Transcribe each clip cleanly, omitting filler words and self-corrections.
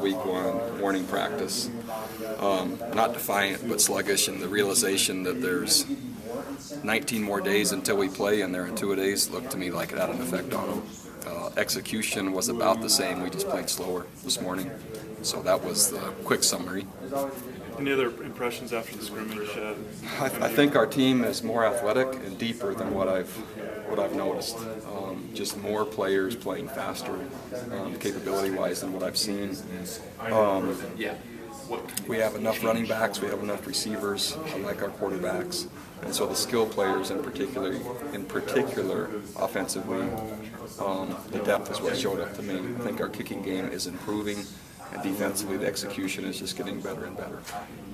week one morning practice. Not defiant, but sluggish, and the realization that there's 19 more days until we play, and there are 2 days looked to me like it had an effect on them. Execution was about the same. We just played slower this morning. So that was the quick summary. Any other impressions after the scrimmage? I think our team is more athletic and deeper than what I've noticed. Just more players playing faster, capability-wise, than what I've seen. We have enough running backs. We have enough receivers. I like our quarterbacks, and so the skill players, in particular, offensively, the depth is what showed up to me. I think our kicking game is improving. And defensively, the execution is just getting better and better.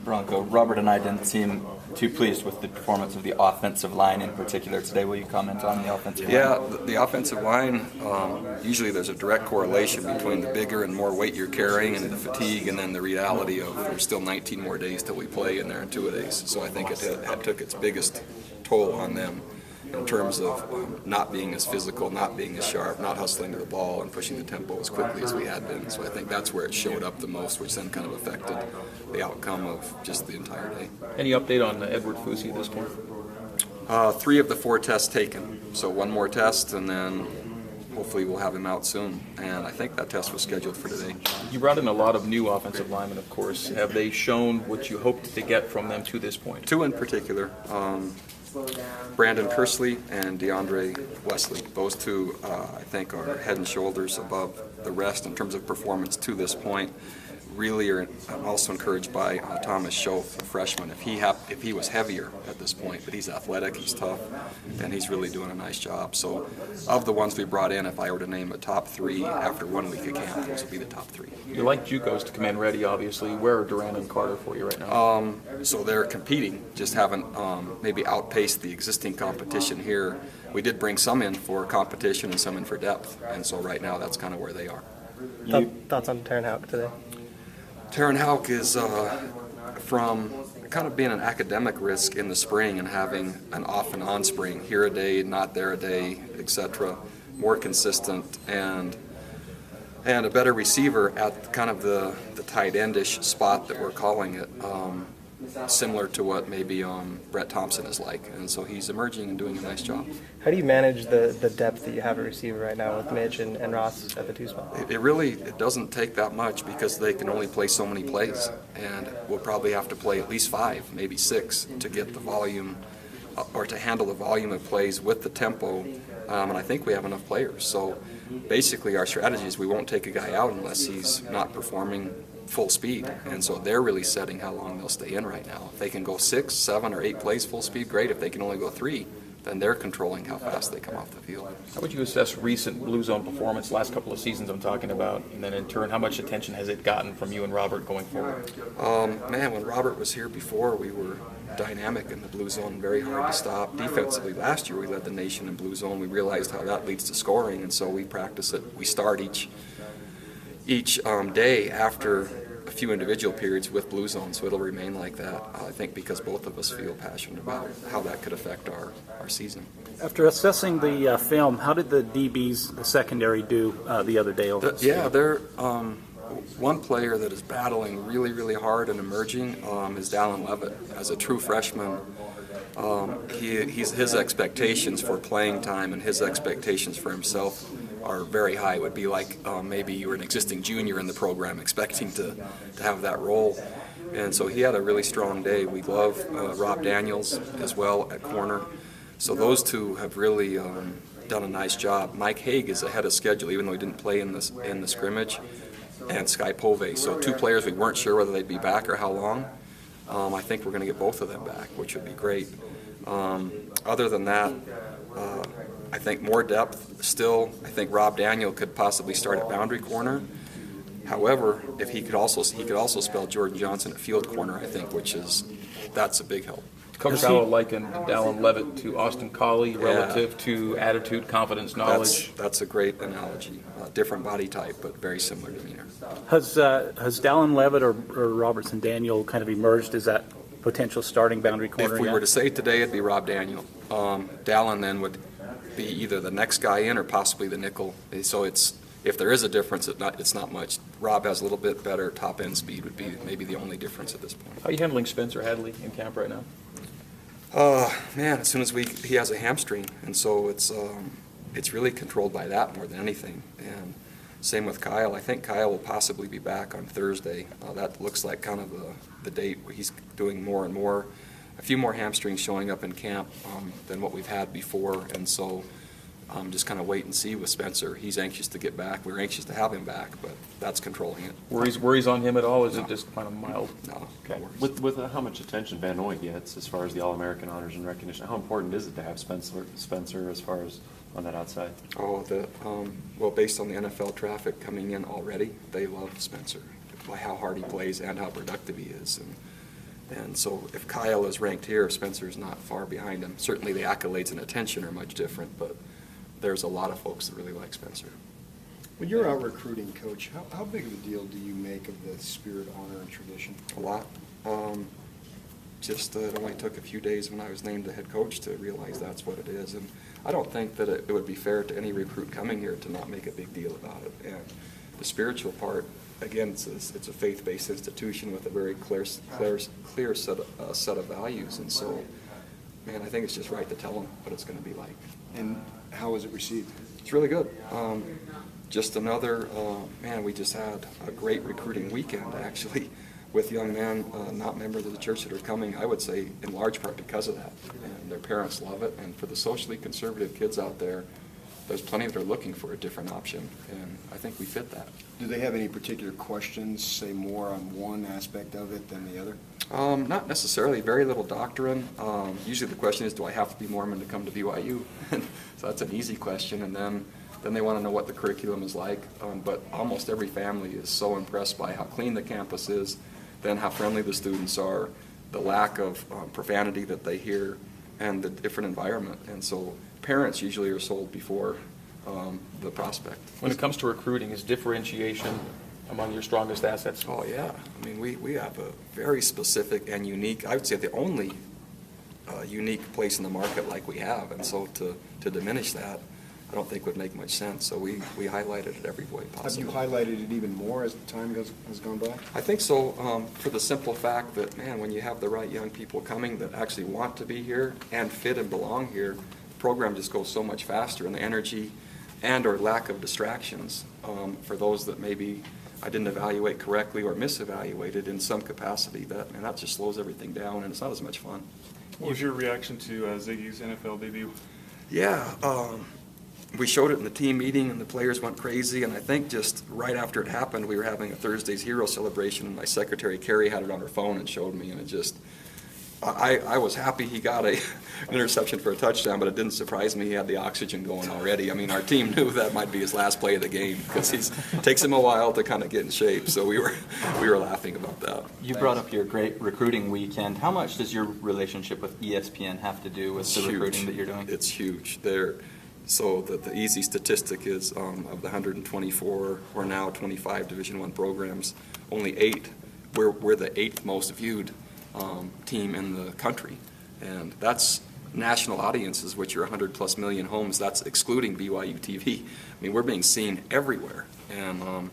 Bronco, Robert and I didn't seem too pleased with the performance of the offensive line in particular today. Will you comment on the offensive line? Yeah, the offensive line, usually there's a direct correlation between the bigger and more weight you're carrying and the fatigue, and then the reality of there's still 19 more days till we play, and there are 2 days. So I think it took its biggest toll on them in terms of not being as physical, not being as sharp, not hustling to the ball, and pushing the tempo as quickly as we had been. So I think that's where it showed up the most, which then kind of affected the outcome of just the entire day. Any update on Edward Fusi at this point? 3 of the 4 tests taken. So 1 more test, and then hopefully we'll have him out soon. And I think that test was scheduled for today. You brought in a lot of new offensive linemen, of course. Have they shown what you hoped to get from them to this point? 2 in particular. Brandon Kersley and DeAndre Wesley. Those 2, I think, are head and shoulders above the rest in terms of performance to this point. Really are also encouraged by Thomas Schoaf, a freshman. If he was heavier at this point, but he's athletic, he's tough, and he's really doing a nice job. So of the ones we brought in, if I were to name a top 3 after 1 week of camp, those would be the top 3. You like JUCOs to come in ready, obviously. Where are Durant and Carter for you right now? So they're competing, just haven't maybe outpaced the existing competition here. We did bring some in for competition and some in for depth, and so right now that's kind of where they are. Thoughts on Taron Houck today? Taron Houck is from kind of being an academic risk in the spring and having an off and on spring, here a day, not there a day, etc. More consistent and a better receiver at kind of the tight endish spot that we're calling it, similar to what maybe Brett Thompson is like. And so he's emerging and doing a nice job. How do you manage the depth that you have at receiver right now with Mitch and Ross at the 2 spot? It doesn't take that much because they can only play so many plays, and we'll probably have to play at least 5, maybe 6 to get the volume or to handle the volume of plays with the tempo, and I think we have enough players. So basically our strategy is we won't take a guy out unless he's not performing full speed, and so they're really setting how long they'll stay in right now. If they can go 6, 7, or 8 plays full speed, great. If they can only go 3, then they're controlling how fast they come off the field. How would you assess recent Blue Zone performance, last couple of seasons I'm talking about, and then in turn, how much attention has it gotten from you and Robert going forward? When Robert was here before, we were dynamic in the Blue Zone, very hard to stop. Defensively, last year we led the nation in Blue Zone. We realized how that leads to scoring, and so we practice it. We start each day after a few individual periods with Blue Zone, so it'll remain like that, I think, because both of us feel passionate about how that could affect our season. After assessing the film, how did the DBs, the secondary, do the other day? They're one player that is battling really, really hard and emerging is Dallin Levitt. As a true freshman, his expectations for playing time and his expectations for himself are very high. It would be like maybe you were an existing junior in the program expecting to have that role. And so he had a really strong day. We love Rob Daniels as well at corner. So those 2 have really done a nice job. Mike Haig is ahead of schedule, even though he didn't play in the scrimmage, and Sky Pove. So 2 players we weren't sure whether they'd be back or how long. I think we're going to get both of them back, which would be great. Other than that, I think more depth still. I think Rob Daniel could possibly start at boundary corner. However, if he could also spell Jordan Johnson at field corner, I think, that's a big help. Coach Howell likened Dallin Levitt to Austin Collie relative to attitude, confidence, knowledge. That's a great analogy. Different body type, but very similar demeanor. Has Dallin Levitt or Robertson Daniel kind of emerged as that potential starting boundary corner? If we were to say today, it'd be Rob Daniel. Dallin then would be either the next guy in or possibly the nickel. So it's if there is a difference, it's not much. Rob has a little bit better top end speed would be maybe the only difference at this point. How are you handling Spencer Hadley in camp right now? Man, as soon as he has a hamstring, and so it's really controlled by that more than anything. And same with Kyle. I think Kyle will possibly be back on Thursday. That looks like kind of the date where he's doing more and more, a few more hamstrings showing up in camp than what we've had before, and so just kind of wait and see with Spencer. He's anxious to get back. We're anxious to have him back, but that's controlling it. Worries on him at all? Is No. it just kind of mild? No. Okay. No worries. With how much attention Van Noy gets as far as the All-American honors and recognition, how important is it to have Spencer as far as on that outside? Oh, well, based on the NFL traffic coming in already, they love Spencer, by how hard he plays and how productive he is. And so if Kyle is ranked here, Spencer's not far behind him. Certainly the accolades and attention are much different, but there's a lot of folks that really like Spencer. When you're out recruiting, Coach, how big of a deal do you make of the spirit, honor, and tradition? A lot. It only took a few days when I was named the head coach to realize that's what it is. And I don't think that it would be fair to any recruit coming here to not make a big deal about it. And the spiritual part, again, it's a faith-based institution with a very clear set of values. And so, man, I think it's just right to tell them what it's going to be like. And how was it received? It's really good. Just another, we just had a great recruiting weekend, actually, with young men, not members of the church that are coming, I would say, in large part because of that. And their parents love it. And for the socially conservative kids out there, there's plenty that are looking for a different option. And I think we fit that. Do they have any particular questions, say more on one aspect of it than the other? Not necessarily. Very little doctrine. Usually the question is, do I have to be Mormon to come to BYU? So that's an easy question. And then they want to know what the curriculum is like. But almost every family is so impressed by how clean the campus is, then how friendly the students are, the lack of profanity that they hear, and the different environment. And so parents usually are sold before the prospect. When it comes to recruiting, is differentiation among your strongest assets? Oh, yeah. I mean, we have a very specific and unique, I would say the only unique place in the market like we have. And so to diminish that, I don't think would make much sense. So we highlighted it every way Have possible. you highlighted it even more as the time has gone by? I think so, for the simple fact that, man, when you have the right young people coming that actually want to be here and fit and belong here, the program just goes so much faster, and the energy and or lack of distractions for those that maybe I didn't evaluate correctly or misevaluated in some capacity, that just slows everything down, and it's not as much fun. What was your reaction to Ziggy's NFL debut? Yeah, we showed it in the team meeting, and the players went crazy, and I think just right after it happened, we were having a Thursday's Hero celebration, and my secretary, Carrie, had it on her phone and showed me, and it just, I was happy he got an interception for a touchdown, but it didn't surprise me he had the oxygen going already. I mean, our team knew that might be his last play of the game, because it takes him a while to kind of get in shape, so we were laughing about that. You brought up your great recruiting weekend. How much does your relationship with ESPN have to do with the recruiting that you're doing? It's huge. So the easy statistic is of the 124 or now 25 Division I programs, only 8, we're the 8th most viewed team in the country. And that's national audiences, which are 100+ million homes. That's excluding BYU TV. I mean, we're being seen everywhere. And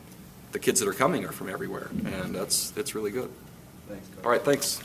the kids that are coming are from everywhere. And it's really good. Thanks, Coach. All right, thanks.